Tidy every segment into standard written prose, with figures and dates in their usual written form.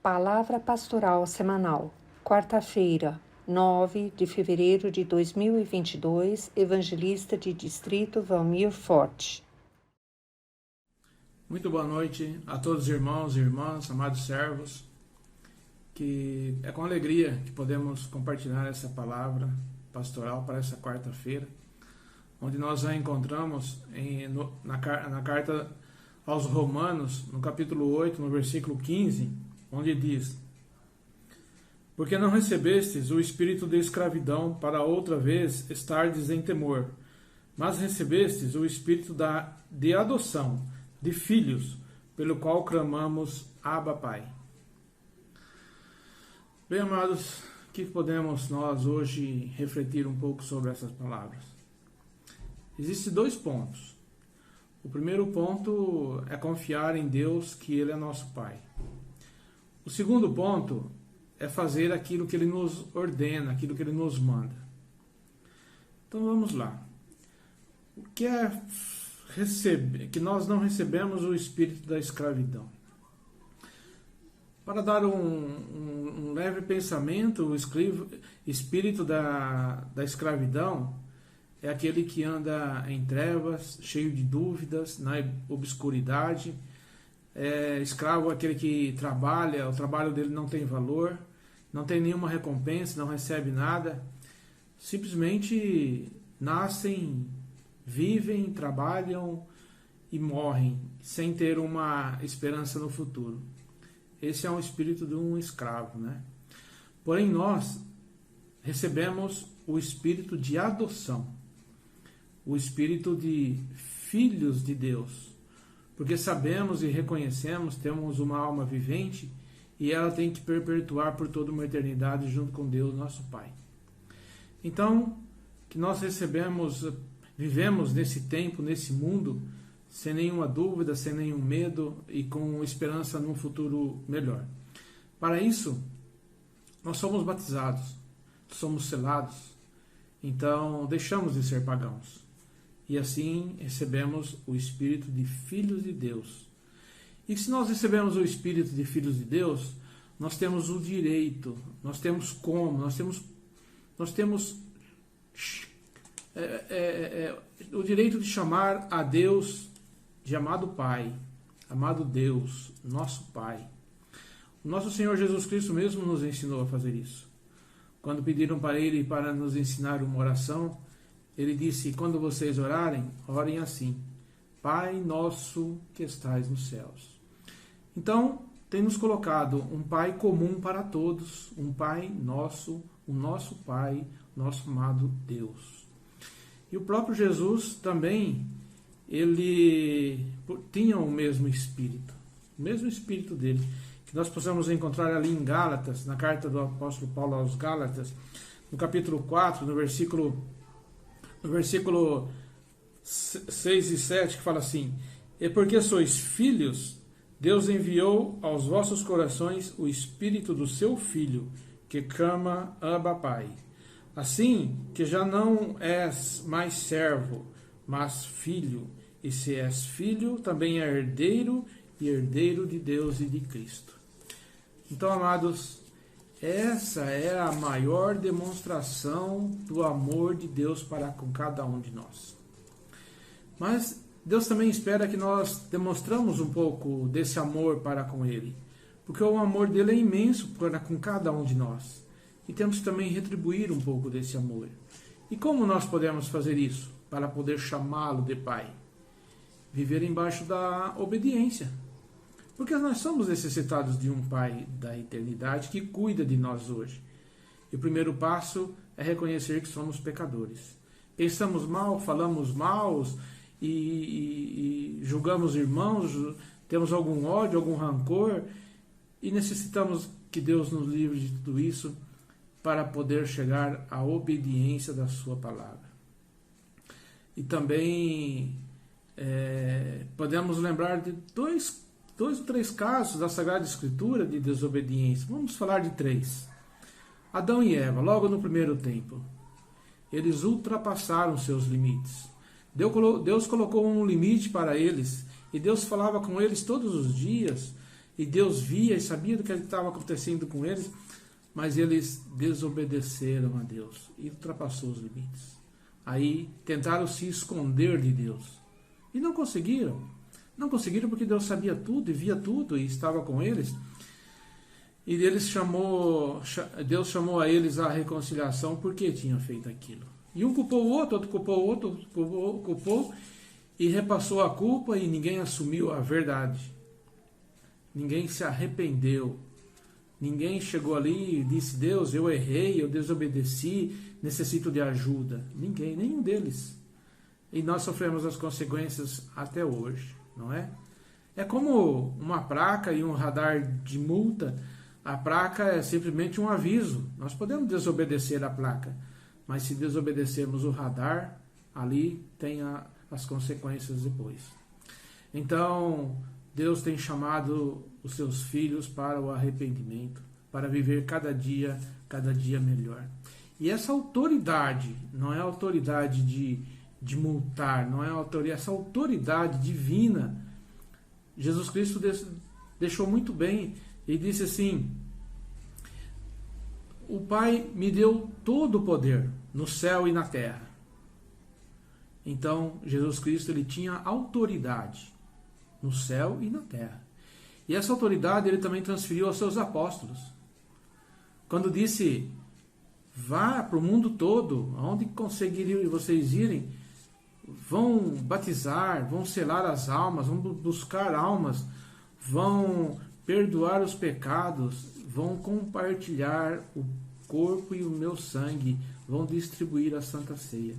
Palavra Pastoral Semanal, quarta-feira, 9 de fevereiro de 2022, Evangelista de Distrito Valmir Forte. Muito boa noite a todos os irmãos e irmãs, amados servos, que é com alegria que podemos compartilhar essa palavra pastoral para essa quarta-feira, onde nós a encontramos na carta aos Romanos, no capítulo 8, no versículo 15, onde diz: porque não recebestes o espírito de escravidão para outra vez estardes em temor, mas recebestes o espírito de adoção, de filhos, pelo qual clamamos, Abba, Pai. Bem, amados, o que podemos nós hoje refletir um pouco sobre essas palavras? Existem dois pontos. O primeiro ponto é confiar em Deus, que Ele é nosso Pai. O segundo ponto é fazer aquilo que Ele nos ordena, aquilo que Ele nos manda. Então vamos lá. O que é receber? Que nós não recebemos o espírito da escravidão. Para dar um leve pensamento, o espírito da escravidão é aquele que anda em trevas, cheio de dúvidas, na obscuridade. Escravo é aquele que trabalha, o trabalho dele não tem valor, não tem nenhuma recompensa, não recebe nada. Simplesmente nascem, vivem, trabalham e morrem, sem ter uma esperança no futuro. Esse é o espírito de um escravo, né? Porém, nós recebemos o espírito de adoção, o espírito de filhos de Deus, porque sabemos e reconhecemos, temos uma alma vivente e ela tem que perpetuar por toda uma eternidade junto com Deus, nosso Pai. Então, que nós vivemos nesse tempo, nesse mundo, sem nenhuma dúvida, sem nenhum medo e com esperança num futuro melhor. Para isso, nós somos batizados, somos selados, então deixamos de ser pagãos. E assim recebemos o espírito de filhos de Deus. E se nós recebemos o espírito de filhos de Deus, nós temos o direito, nós temos o direito de chamar a Deus de amado Pai, amado Deus, nosso Pai. O nosso Senhor Jesus Cristo mesmo nos ensinou a fazer isso. Quando pediram para Ele para nos ensinar uma oração, Ele disse: quando vocês orarem, orem assim: Pai nosso que estais nos céus. Então, tem nos colocado um Pai comum para todos, um Pai nosso, o nosso Pai, nosso amado Deus. E o próprio Jesus também, ele tinha o mesmo Espírito dele, que nós possamos encontrar ali em Gálatas, na carta do apóstolo Paulo aos Gálatas, no capítulo 4, no versículo 6 e 7, que fala assim: e porque sois filhos, Deus enviou aos vossos corações o Espírito do seu Filho, que clama, Abba, Pai. Assim que já não és mais servo, mas filho, e se és filho, também é herdeiro, e herdeiro de Deus e de Cristo. Então, amados, essa é a maior demonstração do amor de Deus para com cada um de nós. Mas Deus também espera que nós demonstramos um pouco desse amor para com Ele, porque o amor dele é imenso para com cada um de nós. E temos que também retribuir um pouco desse amor. E como nós podemos fazer isso para poder chamá-lo de Pai? Viver embaixo da obediência. Porque nós somos necessitados de um Pai da eternidade que cuida de nós hoje. E o primeiro passo é reconhecer que somos pecadores. Pensamos mal, falamos mal e julgamos irmãos, temos algum ódio, algum rancor, e necessitamos que Deus nos livre de tudo isso para poder chegar à obediência da sua palavra. E também podemos lembrar de dois ou três casos da Sagrada Escritura de desobediência. Vamos falar de três. Adão e Eva, logo no primeiro tempo, eles ultrapassaram seus limites. Deus colocou um limite para eles, e Deus falava com eles todos os dias, e Deus via e sabia do que estava acontecendo com eles, mas eles desobedeceram a Deus e ultrapassou os limites. Aí tentaram se esconder de Deus e não conseguiram. Não conseguiram porque Deus sabia tudo e via tudo e estava com eles. E Deus chamou a eles à reconciliação porque tinha feito aquilo. E um culpou o outro culpou o outro, culpou e repassou a culpa e ninguém assumiu a verdade. Ninguém se arrependeu. Ninguém chegou ali e disse: Deus, eu errei, eu desobedeci, necessito de ajuda. Ninguém, nenhum deles. E nós sofremos as consequências até hoje, não é? É como uma placa e um radar de multa. A placa é simplesmente um aviso. Nós podemos desobedecer a placa, mas se desobedecermos o radar, ali tem as consequências depois. Então, Deus tem chamado os seus filhos para o arrependimento, para viver cada dia melhor. E essa autoridade, não é autoridade de multar, não é autoridade, essa autoridade divina, Jesus Cristo deixou muito bem. Ele disse assim: o Pai me deu todo o poder no céu e na terra. Então, Jesus Cristo, ele tinha autoridade no céu e na terra. E essa autoridade ele também transferiu aos seus apóstolos. Quando disse: vá para o mundo todo, aonde conseguiriam vocês irem, vão batizar, vão selar as almas, vão buscar almas, vão perdoar os pecados, vão compartilhar o corpo e o meu sangue, vão distribuir a Santa Ceia.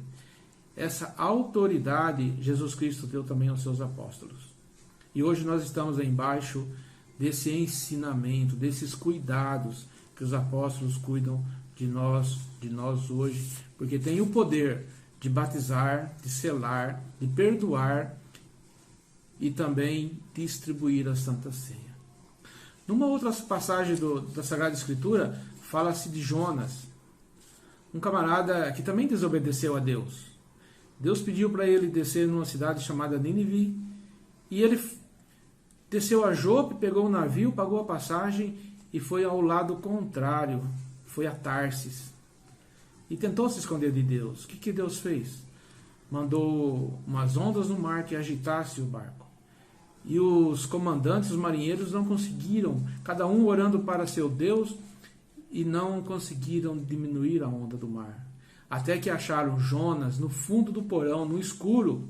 Essa autoridade Jesus Cristo deu também aos seus apóstolos. E hoje nós estamos embaixo desse ensinamento, desses cuidados que os apóstolos cuidam de nós hoje, porque tem o poder de batizar, de selar, de perdoar e também distribuir a Santa Ceia. Numa outra passagem da Sagrada Escritura, fala-se de Jonas, um camarada que também desobedeceu a Deus. Deus pediu para ele descer numa cidade chamada Nínive, e ele desceu a Jope, pegou um navio, pagou a passagem e foi ao lado contrário, foi a Tarsis. E tentou se esconder de Deus. O que Deus fez? Mandou umas ondas no mar que agitasse o barco. E os comandantes, os marinheiros, não conseguiram, cada um orando para seu Deus, e não conseguiram diminuir a onda do mar. Até que acharam Jonas no fundo do porão, no escuro,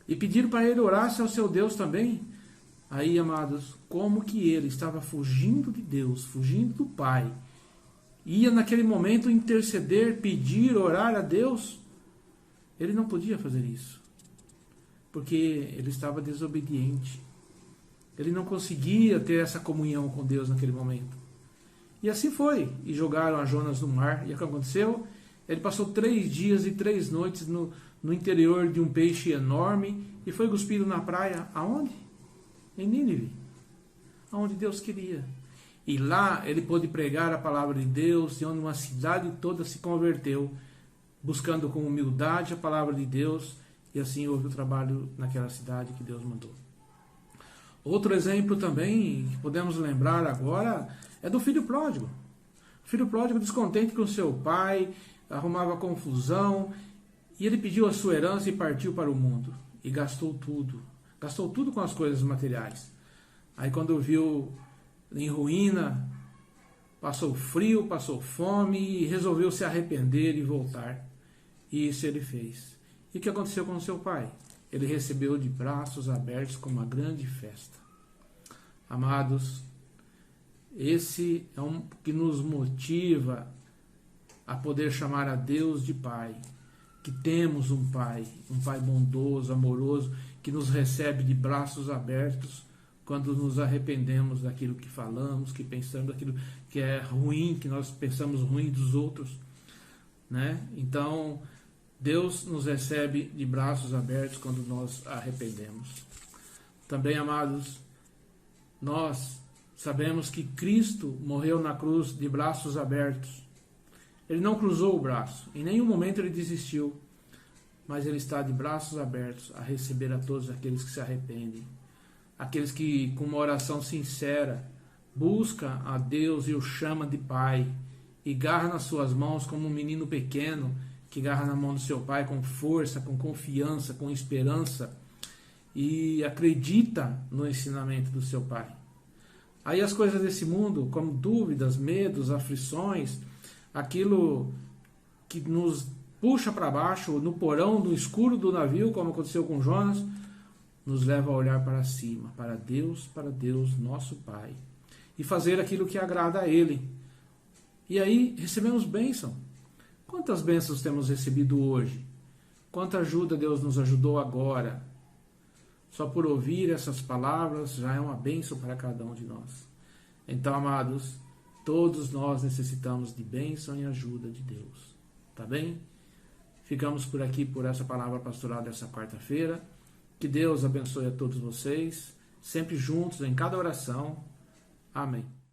e pediram para ele orasse ao seu Deus também. Aí, amados, como que ele estava fugindo de Deus, fugindo do Pai, ia naquele momento interceder, pedir, orar a Deus, ele não podia fazer isso, porque ele estava desobediente. Ele não conseguia ter essa comunhão com Deus naquele momento. E assim foi, e jogaram a Jonas no mar, e o que aconteceu? Ele passou 3 dias e 3 noites no interior de um peixe enorme, e foi cuspido na praia, aonde? Em Nínive, aonde Deus queria. E lá ele pôde pregar a palavra de Deus, e onde uma cidade toda se converteu, buscando com humildade a palavra de Deus, e assim houve o trabalho naquela cidade que Deus mandou. Outro exemplo também que podemos lembrar agora é do filho pródigo. O filho pródigo, descontente com seu pai, arrumava confusão, e ele pediu a sua herança e partiu para o mundo, e gastou tudo com as coisas materiais. Aí quando viu em ruína, passou frio, passou fome, e resolveu se arrepender e voltar. E isso ele fez. E o que aconteceu com seu pai? Ele recebeu de braços abertos com uma grande festa. Amados, esse é um que nos motiva a poder chamar a Deus de Pai. Que temos um Pai bondoso, amoroso, que nos recebe de braços abertos quando nos arrependemos daquilo que falamos, que pensamos, daquilo que é ruim, que nós pensamos ruim dos outros, né? Então, Deus nos recebe de braços abertos quando nós arrependemos. Também, amados, nós sabemos que Cristo morreu na cruz de braços abertos. Ele não cruzou o braço, em nenhum momento ele desistiu, mas ele está de braços abertos a receber a todos aqueles que se arrependem. aqueles que com uma oração sincera busca a Deus e o chama de Pai, e garra nas suas mãos como um menino pequeno que garra na mão do seu pai com força, com confiança, com esperança, e acredita no ensinamento do seu pai. Aí as coisas desse mundo, como dúvidas, medos, aflições, aquilo que nos puxa para baixo, no porão, no escuro do navio, como aconteceu com Jonas, nos leva a olhar para cima, para Deus, nosso Pai, e fazer aquilo que agrada a Ele. E aí recebemos bênção. Quantas bênçãos temos recebido hoje? Quanta ajuda Deus nos ajudou agora? Só por ouvir essas palavras já é uma bênção para cada um de nós. Então, amados, todos nós necessitamos de bênção e ajuda de Deus. Tá bem? Ficamos por aqui por essa palavra pastoral dessa quarta-feira. Que Deus abençoe a todos vocês, sempre juntos em cada oração. Amém.